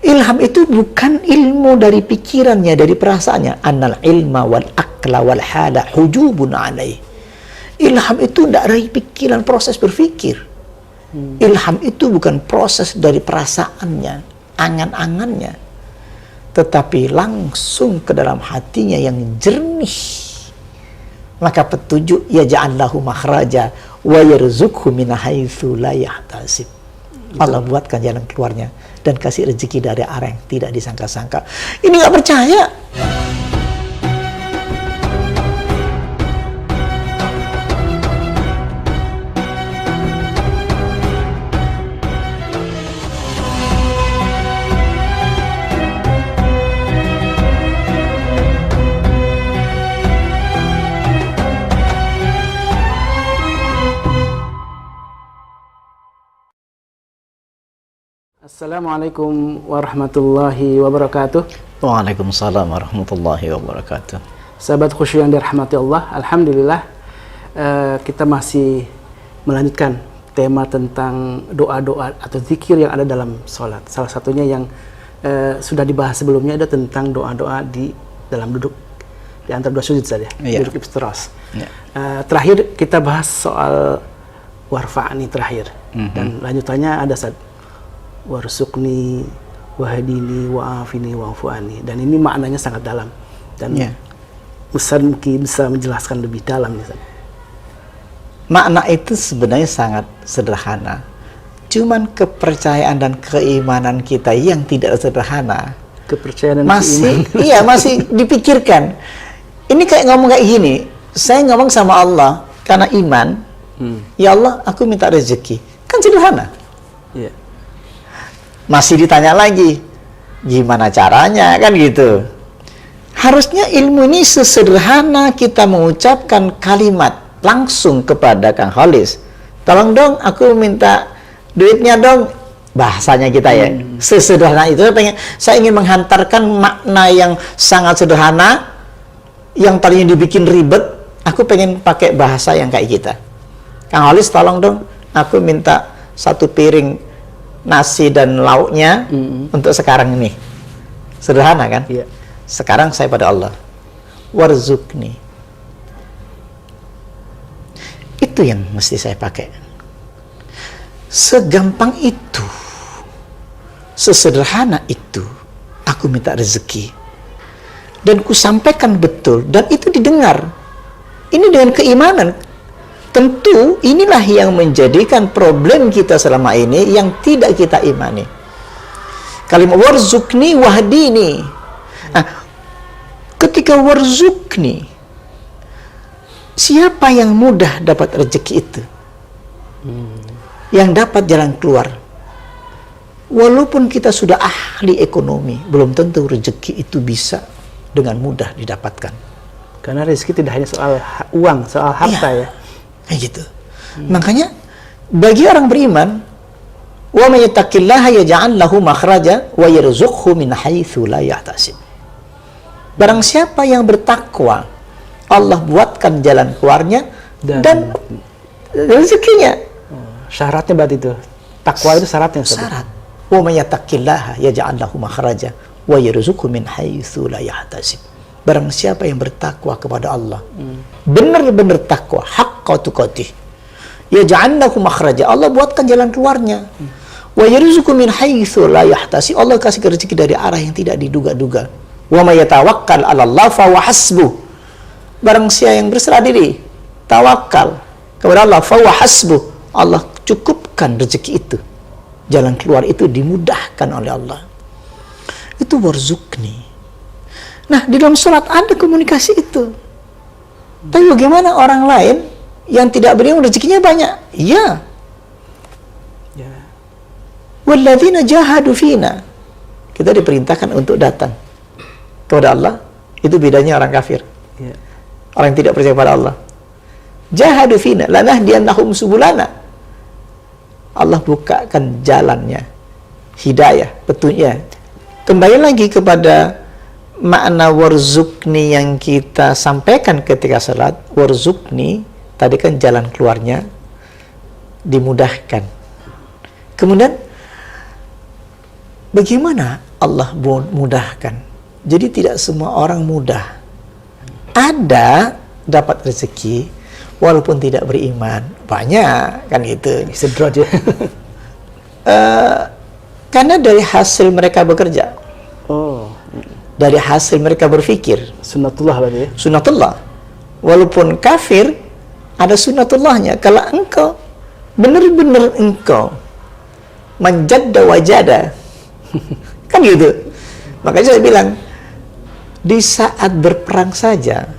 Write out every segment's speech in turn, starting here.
Ilham itu bukan ilmu dari pikirannya, dari perasaannya. Annal ilma wal aqla wal hala hujubun alaih. Ilham itu tidak dari pikiran, proses berpikir. Ilham itu bukan proses dari perasaannya, angan-angannya, tetapi langsung ke dalam hatinya yang jernih. Maka petunjuk, yaj'allahu makhraja wa yarzuqhu min haitsu la yahtasib. Allah buatkan jalan keluarnya dan kasih rezeki dari arah yang tidak disangka-sangka. Ini nggak percaya. Assalamualaikum warahmatullahi wabarakatuh. Waalaikumsalam warahmatullahi wabarakatuh. Sahabat khusyuk yang dirahmati Allah, alhamdulillah kita masih melanjutkan tema tentang doa-doa atau zikir yang ada dalam sholat. Salah satunya yang sudah dibahas sebelumnya ada tentang doa-doa di dalam duduk di antara dua sujud saja, duduk iftiras. Terakhir kita bahas soal warfa'ni terakhir, dan lanjutannya ada warzuqni wahdini wa'afini wa'fu'ani, dan ini maknanya sangat dalam dan Ustaz mungkin bisa menjelaskan lebih dalam. Makna itu sebenarnya sangat sederhana, cuman kepercayaan dan keimanan kita yang tidak sederhana. Kepercayaan dan masih keimanan. Iya, masih dipikirkan. Ini kayak ngomong kayak gini, saya ngomong sama Allah karena iman, ya Allah aku minta rezeki, kan sederhana. Masih ditanya lagi, gimana caranya, kan gitu. Harusnya ilmu ini sesederhana kita mengucapkan kalimat langsung kepada Kang Khalis. Tolong dong, aku minta duitnya dong. Bahasanya kita ya, sesederhana itu. Saya ingin menghantarkan makna yang sangat sederhana, yang tadinya dibikin ribet. Aku pengen pakai bahasa yang kayak kita. Kang Khalis, tolong dong, aku minta 1 piring nasi dan lauknya untuk sekarang ini. Sederhana kan? Sekarang saya pada Allah, warzuqni. Itu yang mesti saya pakai. Segampang itu, sesederhana itu, aku minta rezeki dan ku sampaikan betul, dan itu didengar. Ini dengan keimanan. Tentu inilah yang menjadikan problem kita selama ini yang tidak kita imani. Kalimat warzuqni wahdini. Nah, ketika warzuqni, siapa yang mudah dapat rezeki itu? Yang dapat jalan keluar. Walaupun kita sudah ahli ekonomi, belum tentu rezeki itu bisa dengan mudah didapatkan. Karena rezeki tidak hanya soal uang, soal harta ya. Kayak gitu. Makanya bagi orang beriman, wa may yattaqillaha yaj'al lahu makhraja wa yarzuqhu min haitsu la yahtasib. Barang siapa yang bertakwa, Allah buatkan jalan keluarnya dan rezekinya. Syaratnya berarti itu. Takwa itu syaratnya. Syarat. Wa may yattaqillaha yaj'al lahu makhraja wa yarzuqhu min haitsu la yahtasib. Barang siapa yang bertakwa kepada Allah, benar-benar takwa, haqqa tuqatih, yaj'alnahu makhraja, Allah buatkan jalan keluarnya. Wa yarzuqhu min haitsu la yahtasib, Allah kasih rezeki dari arah yang tidak diduga-duga. Wa may yatawakkal 'ala Allah fa huwa hasbuh. Barang siapa yang berserah diri, tawakal kepada Allah, fa huwa hasbuh, Allah cukupkan rezeki itu. Jalan keluar itu dimudahkan oleh Allah. Itu warzuqni. Nah, di dalam sholat ada komunikasi itu. Tapi bagaimana orang lain yang tidak beriman rezekinya banyak? Iya. Walladzina jahadu fina. Kita diperintahkan untuk datang kepada Allah. Itu bedanya orang kafir. Orang yang tidak percaya pada Allah. Jahadu fina lanahdiyannahum subulana. Allah bukakan jalannya, hidayah, petunjuk. Kembali lagi kepada makna warzuqni yang kita sampaikan ketika salat. Warzuqni tadi kan jalan keluarnya dimudahkan. Kemudian bagaimana Allah mudahkan. Jadi tidak semua orang mudah. Ada dapat rezeki walaupun tidak beriman, banyak kan gitu. Istidrat ya. Karena dari hasil mereka bekerja, Oh, dari hasil mereka berpikir. sunnatullah berarti ya. Sunnatullah. Walaupun kafir, ada sunnatullahnya. Kalau engkau benar-benar engkau manjadda wajada, kan gitu. Makanya saya bilang, di saat berperang saja,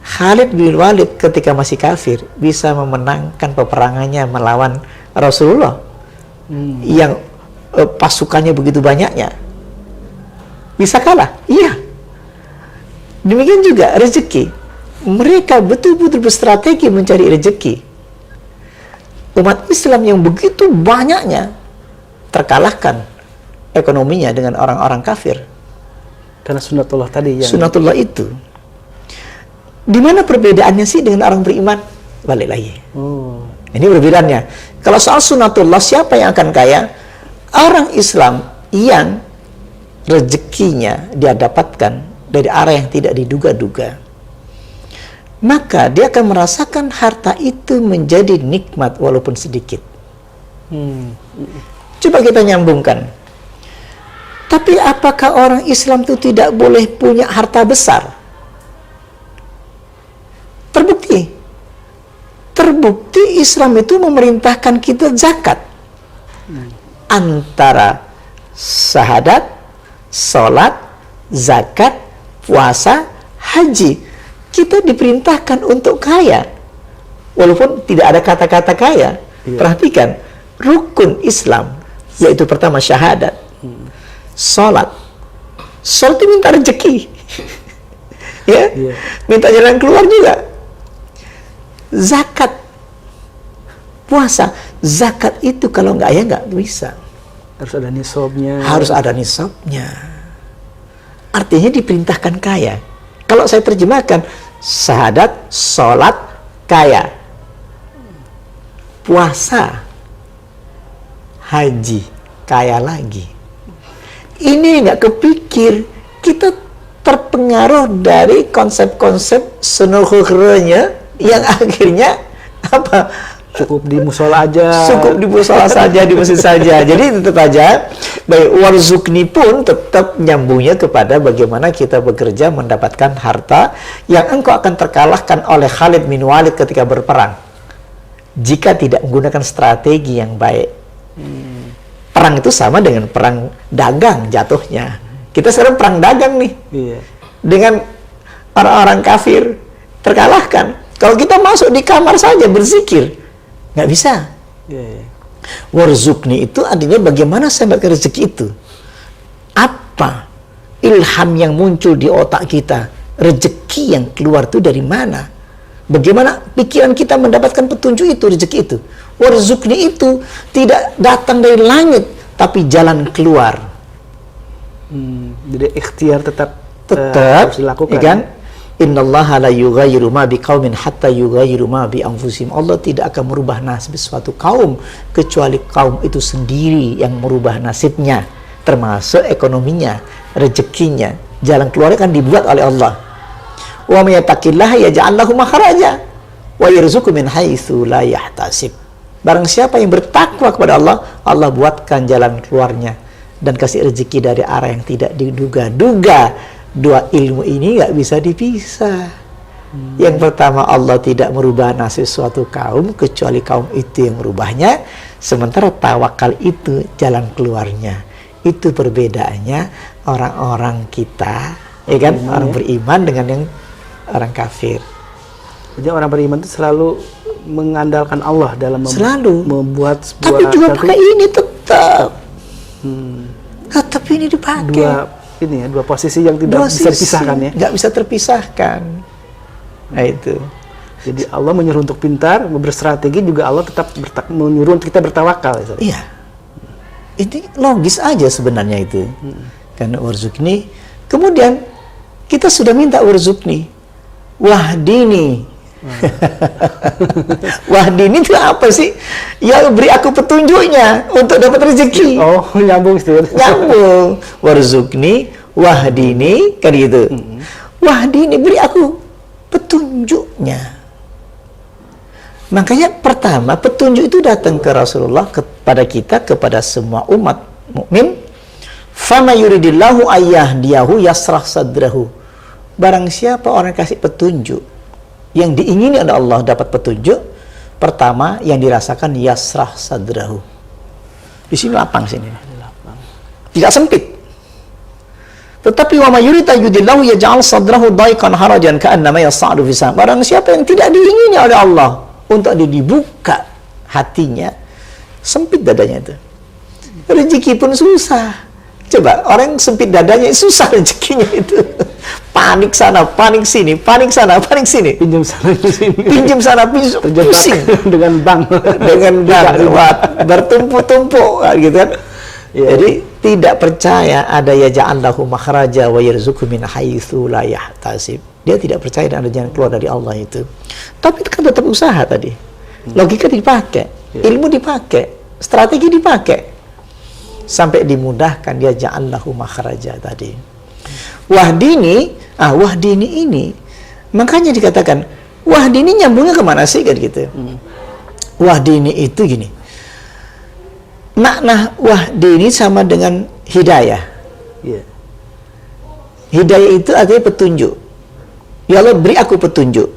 Khalid bin Walid ketika masih kafir bisa memenangkan peperangannya melawan Rasulullah yang pasukannya begitu banyaknya. Bisa kalah, iya. Demikian juga rezeki. Mereka betul-betul berstrategi mencari rezeki. Umat Islam yang begitu banyaknya terkalahkan ekonominya dengan orang-orang kafir. Karena sunnatullah tadi yang Sunnatullah itu. Di mana perbedaannya sih dengan orang beriman? Balik lagi. Oh, Ini perbedaannya. Kalau soal sunnatullah, siapa yang akan kaya? Orang Islam yang rezekinya dia dapatkan dari arah yang tidak diduga-duga. Maka dia akan merasakan harta itu menjadi nikmat walaupun sedikit. Coba kita nyambungkan. Tapi apakah orang Islam itu tidak boleh punya harta besar? Terbukti Islam itu memerintahkan kita zakat. Antara syahadat, salat, zakat, puasa, haji. Kita diperintahkan untuk kaya. Walaupun tidak ada kata-kata kaya. Iya. Perhatikan, rukun Islam, yaitu pertama syahadat, salat. Salat itu minta rezeki. Ya, Iya. minta jalan keluar juga. Zakat, puasa. Zakat itu kalau nggak ya nggak bisa. harus ada nisabnya. Harus ada nisabnya. Artinya diperintahkan kaya. Kalau saya terjemahkan, syahadat, sholat, kaya. Puasa, haji, kaya lagi. Ini nggak kepikir. Kita terpengaruh dari konsep-konsep senuhurnya yang akhirnya apa? Cukup di musola aja. Cukup di musola saja, di masjid saja. Jadi tetap aja, baik warzukni pun tetap nyambungnya kepada bagaimana kita bekerja mendapatkan harta yang engkau akan terkalahkan oleh Khalid bin Walid ketika berperang. Jika tidak menggunakan strategi yang baik. Perang itu sama dengan perang dagang jatuhnya. Kita sekarang perang dagang nih. Iya. Dengan orang-orang kafir terkalahkan. Kalau kita masuk di kamar saja berzikir, nggak bisa. Iya. Warzukni itu artinya bagaimana saya mendapatkan rezeki itu. Apa ilham yang muncul di otak kita? Rezeki yang keluar itu dari mana? Bagaimana pikiran kita mendapatkan petunjuk itu, rezeki itu? Warzukni itu tidak datang dari langit, tapi jalan keluar. Jadi ikhtiar tetap Tetap, harus dilakukan. ya kan? Innallaha la yughayyiru ma biqaumin hatta yughayyiru ma bi anfusihim. Allah tidak akan merubah nasib suatu kaum kecuali kaum itu sendiri yang merubah nasibnya, termasuk ekonominya, rezekinya. Jalan keluarnya kan dibuat oleh Allah. Wa may yattaqillaha yaj'al lahu makhraja wa yarzuqhu min haitsu la yahtasib. Barang siapa yang bertakwa kepada Allah, Allah buatkan jalan keluarnya dan kasih rezeki dari arah yang tidak diduga-duga. Dua ilmu ini nggak bisa dipisah. Yang pertama, Allah tidak merubah nasib suatu kaum kecuali kaum itu yang merubahnya. Sementara tawakal itu jalan keluarnya. Itu perbedaannya orang-orang kita, ya kan, orang beriman dengan yang orang kafir. Jadi orang beriman itu selalu mengandalkan Allah dalam Selalu. membuat sebuah Tapi juga satu- pakai ini tetap. Tetap ini dipakai. dua posisi yang tidak bisa dipisahkan ya. Nggak bisa terpisahkan. Nah itu. Jadi Allah menyuruh untuk pintar, berstrategi, juga Allah tetap menyuruh untuk kita bertawakal. Ya, Iya. Ini logis aja sebenarnya itu. Karena warzukni. Kemudian kita sudah minta warzukni. Wahdini Wahdini itu apa sih? Ya beri aku petunjuknya untuk dapat rezeki. Oh, nyambung sih. Nyambung. Warzuqni wahdini, kan gitu. Wahdini, beri aku petunjuknya. Makanya pertama petunjuk itu datang ke Rasulullah, kepada kita, kepada semua umat mukmin. Fama yuridillahu ayyahdiyahu yasrah sadrahu. Barang siapa orang kasih petunjuk, yang diingini oleh Allah dapat petunjuk, pertama yang dirasakan yasrah sadrahu. Di sini lapang sini. Tidak sempit. Tetapi wa may yurid yudillahu yaj'al sadrahu daiqan harajan ka'annama yas'adu fis sama. Barang siapa yang tidak diingini oleh Allah untuk dibuka hatinya, sempit dadanya itu. Rezeki pun susah. Coba, orang sempit dadanya, susah rezekinya itu. Panik sana, panik sini, panik sana, panik sini. Pinjam sana, sini. Pinjam sana, pinjam, pusing. Dengan bank. Dengan bank, bertumpuk-tumpuk, gitu kan. Ya. Jadi, tidak percaya ada yaja'allahu makhraja wa yarzuqhu min haitsu la yahtasib. Dia tidak percaya dan ada jalan keluar dari Allah itu. Tapi kan tetap usaha tadi. Logika dipakai, ilmu dipakai, strategi dipakai. Sampai dimudahkan dia ja'allahu makhraja tadi. Wahdini, wahdini ini, makanya dikatakan wahdini nyambungnya kemana sih kan gitu. Wahdini itu gini. Makna wahdini sama dengan hidayah. Yeah. Hidayah itu artinya petunjuk. Ya Allah, beri aku petunjuk.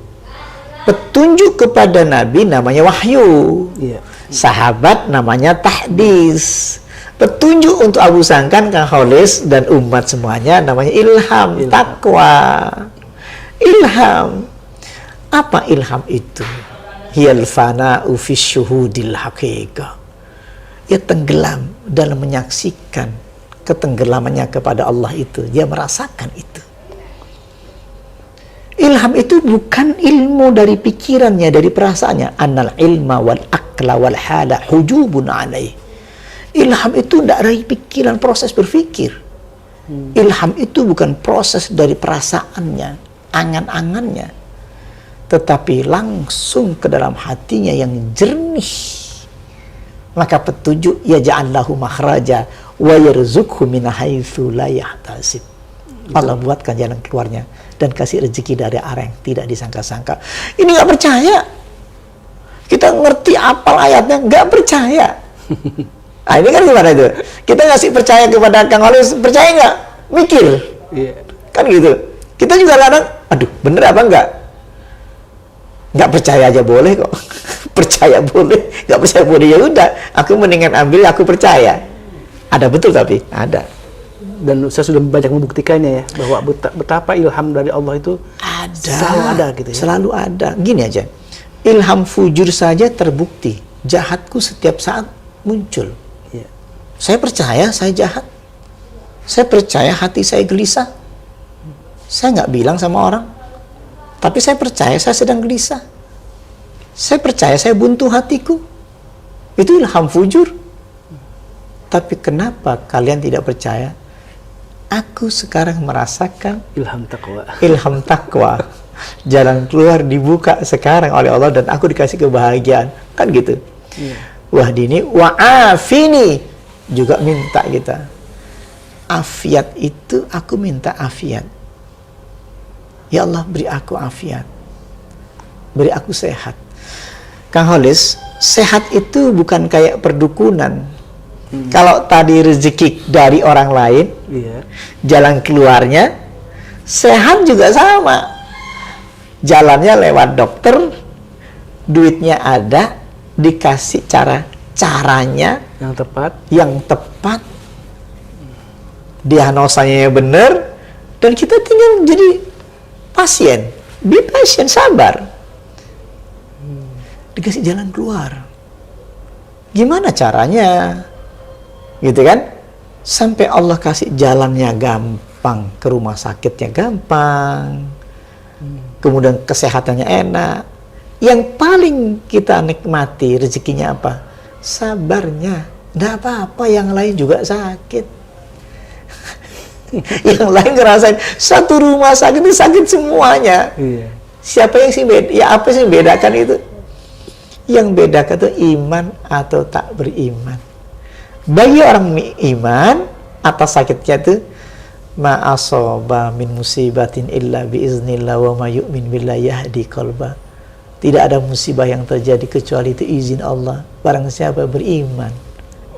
Petunjuk kepada Nabi namanya wahyu. Yeah. Sahabat namanya tahdis. Petunjuk untuk Abu Sangkan, Kang Kholis, dan umat semuanya namanya ilham. Takwa. Ilham. Apa ilham itu? Hiyal fana'u fi syuhudil haqiqah. Ia tenggelam dalam menyaksikan ketenggelamannya kepada Allah itu. Dia merasakan itu. Ilham itu bukan ilmu dari pikirannya, dari perasaannya. Annal ilma wal akla wal hala hujubun alaih. Ilham itu tidak dari pikiran, proses berpikir. Ilham itu bukan proses dari perasaannya, angan-angannya, tetapi langsung ke dalam hatinya yang jernih. Maka petunjuk ya ja'allahu makhraja wa yarzuqhu min haitsu la yahtasib. Allah buatkan jalan keluarnya dan kasih rezeki dari arah yang tidak disangka-sangka. Ini nggak percaya. Kita ngerti apal ayatnya, nggak percaya. Nah, ini kan gimana itu? Kita ngasih percaya kepada Kang Kholis, percaya nggak? Mikir. Yeah. Kan gitu. Kita juga kadang, aduh, bener apa enggak? Nggak percaya aja boleh kok. Percaya boleh, nggak percaya boleh, ya udah. Aku mendingan ambil, aku percaya. Ada betul tapi ada. Dan saya sudah banyak membuktikannya ya, bahwa betapa ilham dari Allah itu selalu ada gitu ya. Selalu ada. Gini aja. Ilham fujur saja terbukti. Jahatku setiap saat muncul. Ya. Saya percaya saya jahat. Saya percaya hati saya gelisah. Saya nggak bilang sama orang. Tapi saya percaya saya sedang gelisah. Saya percaya saya buntu hatiku. Itu ilham fujur. Tapi kenapa kalian tidak percaya? Aku sekarang merasakan Ilham takwa. Ilham takwa. Jalan keluar dibuka sekarang oleh Allah dan aku dikasih kebahagiaan. Kan gitu. Yeah. Wahdini wa'afini. Juga minta kita. Afiat itu aku minta afiat. Ya Allah, beri aku afiat. Beri aku sehat. Kang Kholis, sehat itu bukan kayak perdukunan. Kalau tadi rezeki dari orang lain, Iya. jalan keluarnya, sehat juga sama. Jalannya lewat dokter, duitnya ada, dikasih caranya yang tepat, diagnosanya benar, dan kita tinggal jadi pasien. Be patient, sabar. Dikasih jalan keluar. Gimana caranya? Gitu kan? Sampai Allah kasih jalannya gampang, ke rumah sakitnya gampang, kemudian kesehatannya enak. Yang paling kita nikmati rezekinya apa? Sabarnya. Nggak apa-apa, yang lain juga sakit. Yang lain ngerasain satu rumah sakit itu sakit semuanya. Iya. Siapa yang sih beda? Ya apa sih yang bedakan itu? Yang bedakan itu iman atau tak beriman. Bagi orang iman, atas sakitnya itu ma asaba min musibatin illa biiznillah wa ma yu'min billahi yahdi qalba. Tidak ada musibah yang terjadi kecuali itu izin Allah. Barang siapa beriman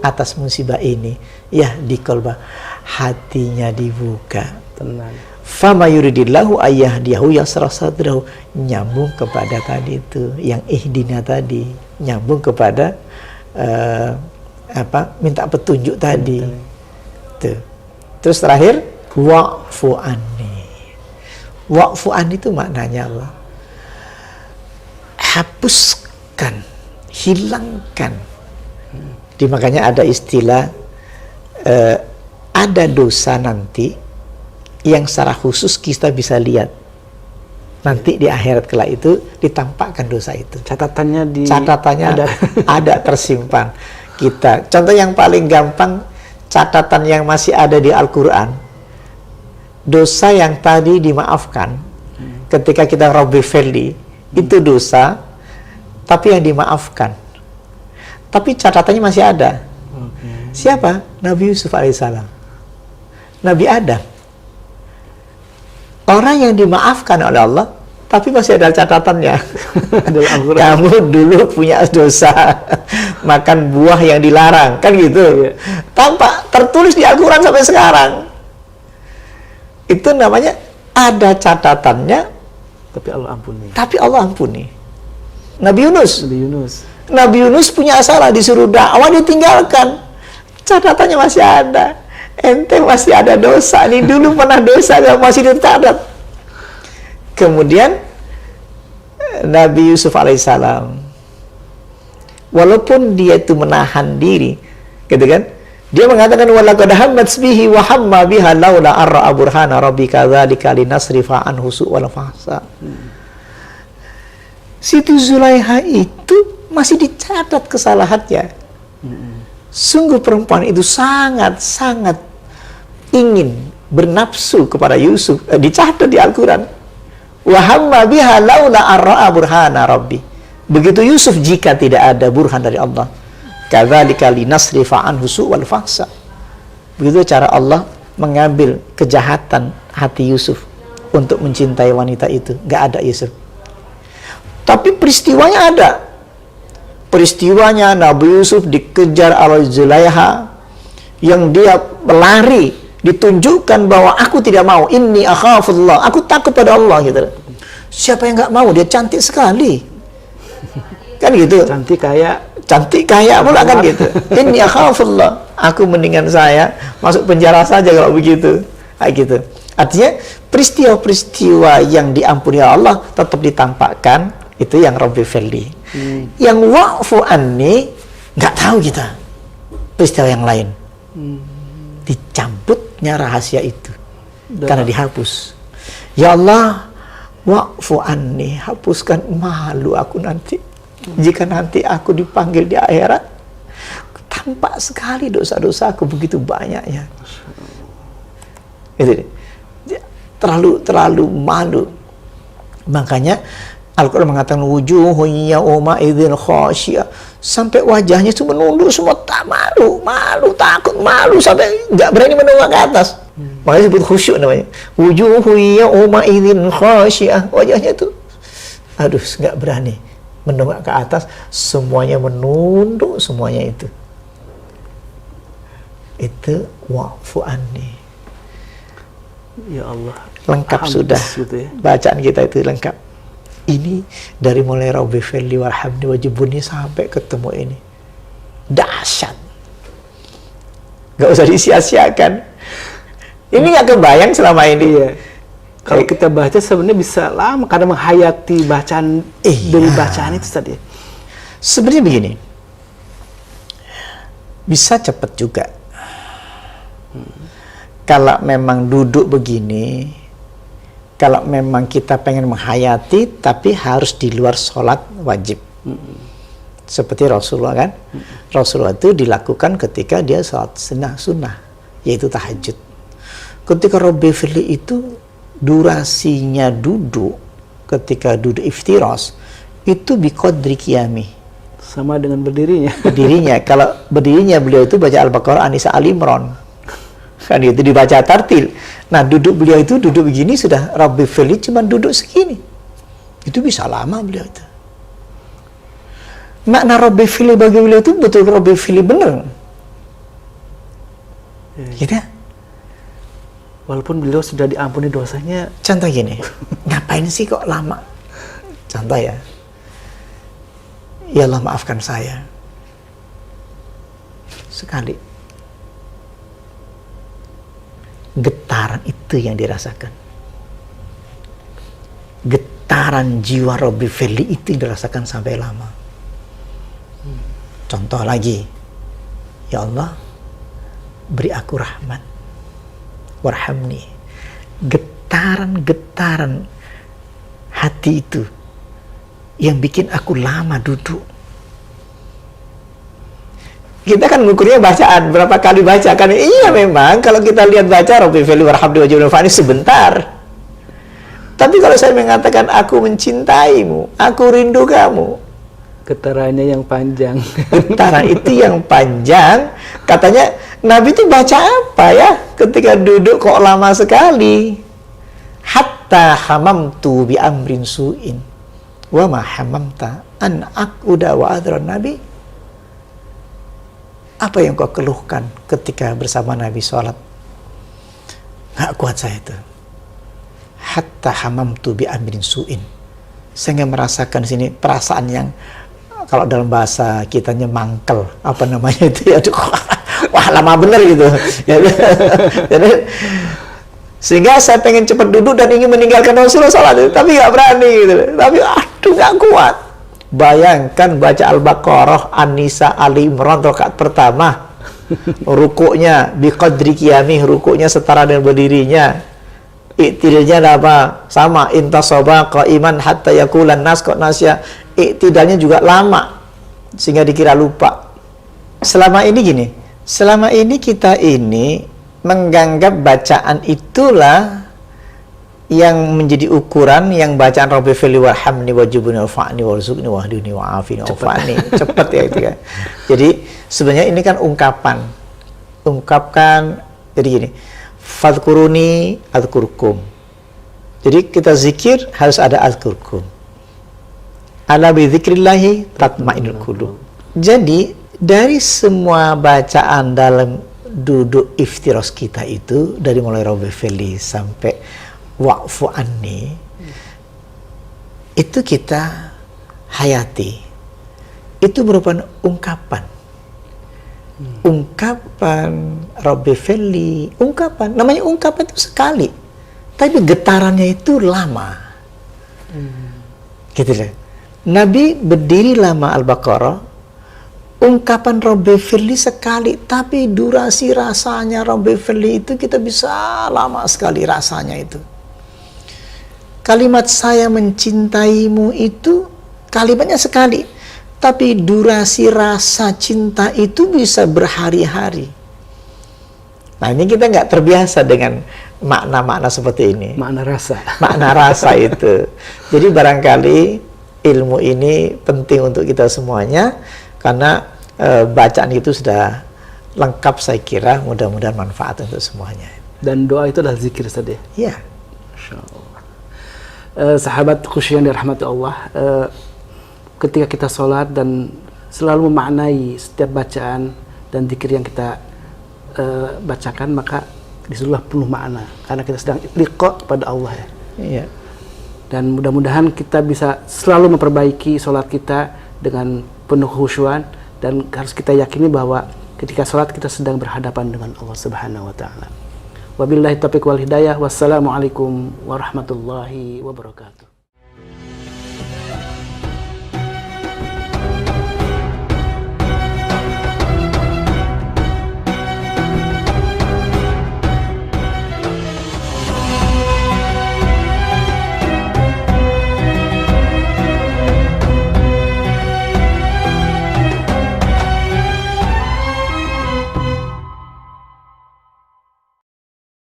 atas musibah ini, yahdi qalba, hatinya dibuka. Tenang. Fama yuridillahu ayyahdiyahu yasrah sadrahu, nyambung kepada tadi itu yang ihdina tadi, nyambung kepada minta petunjuk tadi. Tuh. Terus terakhir wa'fu anni. Wa'fu anni itu maknanya Allah hapuskan, hilangkan. Makanya ada istilah ada dosa nanti yang secara khusus kita bisa lihat nanti di akhirat kelak itu ditampakkan dosa itu. Catatannya ada tersimpan. Kita contoh yang paling gampang, catatan yang masih ada di Al-Quran, dosa yang tadi dimaafkan ketika kita Rabbi Firli, itu dosa tapi yang dimaafkan, tapi catatannya masih ada. Siapa? Nabi Yusuf alaihissalam, Nabi Adam. Orang yang dimaafkan oleh Allah, tapi masih ada catatannya. Kamu dulu punya dosa, makan buah yang dilarang, kan gitu. Tampak tertulis di Al-Quran sampai sekarang. Itu namanya ada catatannya, tapi Allah ampuni. Nabi Yunus punya salah, disuruh dakwah, ditinggalkan. Catatannya masih ada. Ente masih ada dosa nih, dulu pernah dosa, masih dicatat. Kemudian Nabi Yusuf alaihissalam, walaupun dia itu menahan diri, gitu kan, dia mengatakan walaqad hammat bihi wa hamma biha laula arra burhana rabbika dzalika linasrifa anhu su'al fahsa. Siti Zulaiha itu masih dicatat kesalahannya. Sungguh perempuan itu sangat ingin bernafsu kepada Yusuf, dicatat di Al-Quran. Wa hamma biha laula arra'a burhana rabbi. Begitu Yusuf jika tidak ada burhan dari Allah. Kadzalika linasrifa anhu su'al fahsa. Begitu cara Allah mengambil kejahatan hati Yusuf untuk mencintai wanita itu. Gak ada Yusuf. Tapi peristiwanya ada. Peristiwanya Nabi Yusuf dikejar oleh Zulaiha, yang dia berlari, ditunjukkan bahwa aku tidak mau, inni akhafullah, aku takut pada Allah, gitu. Siapa yang nggak mau? Dia cantik sekali, kan gitu. Cantik kaya pula, kan gitu. Inni akhafullah, aku mendingan saya masuk penjara saja kalau begitu, kayak gitu. Artinya peristiwa-peristiwa yang diampuni Allah tetap ditampakkan. Itu yang Rabbi Firli. Yang wa'fu anni, nggak tahu kita peristiwa yang lain. Dicabutnya rahasia itu karena dihapus. Ya Allah, wa'fu anni, hapuskan malu aku nanti. Jika nanti aku dipanggil di akhirat, tampak sekali dosa-dosaku begitu banyaknya. Itu terlalu malu. Makanya Al-Quran mengatakan wujuhun yawma idzin khasyiyah, sampai wajahnya itu menunduk semua, tak malu, takut, malu sampai nggak berani menengok ke atas. Makanya disebut khusyuk namanya. Wujuhun yawma idzin khasyiyah, wajahnya itu aduh nggak berani menengok ke atas, semuanya menunduk, semuanya itu. Itu wa'fu anni. Ya Allah, lengkap sudah gitu ya. Bacaan kita itu lengkap. Ini dari mulai Rabbi Firli warhamni wajibuni sampai ketemu ini dahsyat, nggak usah disia-siakan. Ini nggak kebayang selama ini ya. Kalau kita baca sebenarnya bisa lama karena menghayati bacaan dari bacaan itu tadi. Sebenarnya begini, bisa cepat juga. Kalau memang duduk begini, kalau memang kita pengen menghayati, tapi harus di luar sholat wajib. Seperti Rasulullah kan. Rasulullah itu dilakukan ketika dia sholat sunnah, yaitu tahajud. Ketika Rabbi Firli itu durasinya duduk ketika duduk iftiras itu biqadri qiyami. Sama dengan berdirinya. Berdirinya, kalau berdirinya beliau itu baca Al-Baqarah, An-Nisa, Al-Imran. Kan itu dibaca tartil. Nah, duduk beliau itu duduk begini sudah Rabbi Fili cuma duduk segini. Itu bisa lama beliau itu. Makna Rabbi Fili bagi beliau itu betul Rabbi Fili benar. Gitu ya? Walaupun beliau sudah diampuni dosanya. Contoh gini, ngapain sih kok lama? Contoh ya. Ya Allah maafkan saya. Sekali. Getaran itu yang dirasakan. Getaran jiwa Rabbi Fili itu yang dirasakan sampai lama. Contoh lagi. Ya Allah, beri aku rahmat. Warhamni. Getaran-getaran hati itu yang bikin aku lama duduk. Kita kan mengukurnya bacaan, berapa kali baca kan? Iya memang, kalau kita lihat baca Rabbi Fili warhamni wajibul fani sebentar. Tapi kalau saya mengatakan aku mencintaimu, aku rindu kamu, Getarannya yang panjang. getaran itu yang panjang. Katanya Nabi itu baca apa ya ketika duduk kok lama sekali? Hatta hamamtu bi amrin su'in wa ma hamamta an aquda wa adran Nabi. Apa yang kau keluhkan ketika bersama Nabi sholat? Nggak kuat saya itu. Hatta hamamtu bi amrin su'in. Saya nggak merasakan di sini perasaan yang kalau dalam bahasa kitanya mangkel, apa namanya itu ya, aduh, wah lama bener gitu. Jadi, sehingga saya pengen cepat duduk dan ingin meninggalkan Rasulullah SAW, tapi nggak berani gitu. Tapi aduh nggak kuat. Bayangkan baca Al-Baqarah, An-Nisa, Ali Imran rakaat pertama, rukuknya biqadri qiyamih, rukuknya setara dengan berdirinya. Iktidalnya apa? Sama, intasaba qaiman hatta yaqulan nas kok nasya. Iktidalnya juga lama sehingga dikira lupa. Selama ini gini, selama ini kita ini menganggap bacaan itulah yang menjadi ukuran, yang bacaan Rabbi Fili warhamni wajibuni wa'fani warzuqni wahdini wa'afini wa'fani. Cepat ya itu kan. Jadi sebenarnya ini kan ungkapkan, jadi gini, fadhkuruni adhkurkum. Jadi kita zikir harus ada adhkurkum. Ala bi dzikrillahi tatma'innul qulub. Jadi dari semua bacaan dalam duduk iftiras kita itu, dari mulai Rabbi Fili sampai wa'fu anni, itu kita hayati. Itu merupakan ungkapan. Ungkapan Rabbi Fili, ungkapan, namanya ungkapan itu sekali, tapi getarannya itu lama. Gitu deh. Nabi berdiri lama Al-Baqarah, ungkapan Rabbi Fili sekali, tapi durasi rasanya Rabbi Fili itu kita bisa lama sekali rasanya itu. Kalimat saya mencintaimu itu kalimatnya sekali, tapi durasi rasa cinta itu bisa berhari-hari. Nah ini kita nggak terbiasa dengan makna-makna seperti ini. Makna rasa. Makna rasa itu. Jadi barangkali ilmu ini penting untuk kita semuanya, karena bacaan itu sudah lengkap saya kira, mudah-mudahan manfaat untuk semuanya. Dan doa itu adalah zikir tadi. Iya. Masya Allah. Sahabat khusyuk yang dirahmati Allah, ketika kita sholat dan selalu memaknai setiap bacaan dan zikir yang kita bacakan, maka disitulah penuh makna, karena kita sedang liqa pada Allah ya. Iya. Dan mudah-mudahan kita bisa selalu memperbaiki sholat kita dengan penuh khusyuan, dan harus kita yakini bahwa ketika sholat kita sedang berhadapan dengan Allah Subhanahu wa Ta'ala. Wabillahi taufiq wal hidayah. Wassalamualaikum warahmatullahi wabarakatuh.